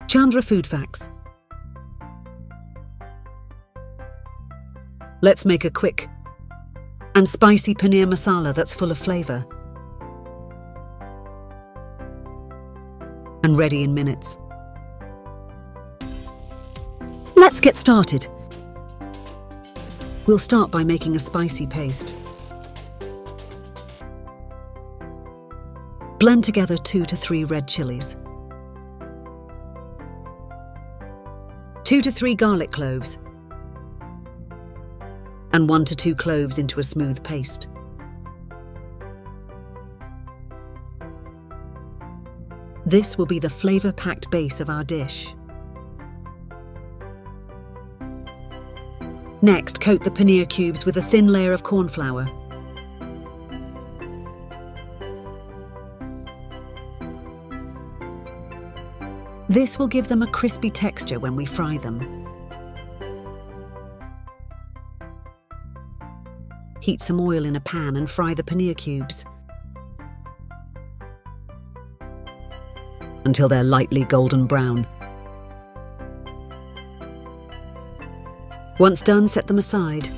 Chandra Food Facts. Let's make a quick and spicy paneer masala that's full of flavour and ready in minutes. Let's get started. We'll start by making a spicy paste. Blend together 2 to 3 red chilies, 2 to 3 garlic cloves, and 1 to 2 cloves into a smooth paste. This will be the flavour-packed base of our dish. Next, coat the paneer cubes with a thin layer of corn flour. This will give them a crispy texture when we fry them. Heat some oil in a pan and fry the paneer cubes until they're lightly golden brown. Once done, set them aside.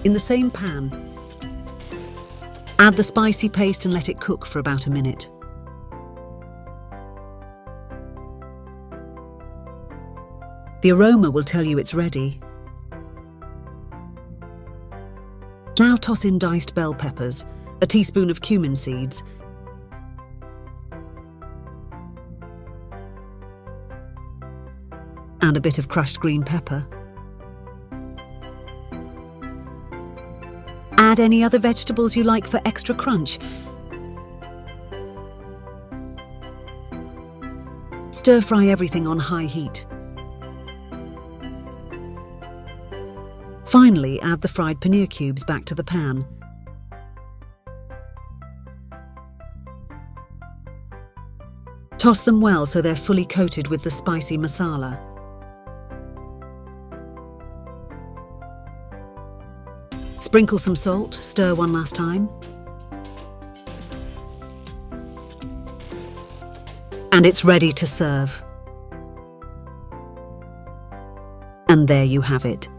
In the same pan, add the spicy paste and let it cook for about a minute. The aroma will tell you it's ready. Now toss in diced bell peppers, a teaspoon of cumin seeds, and a bit of crushed green pepper. Add any other vegetables you like for extra crunch. Stir fry everything on high heat. Finally, add the fried paneer cubes back to the pan. Toss them well so they're fully coated with the spicy masala. Sprinkle some salt, stir one last time. And it's ready to serve. And there you have it.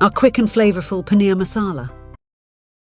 Our quick and flavourful paneer masala.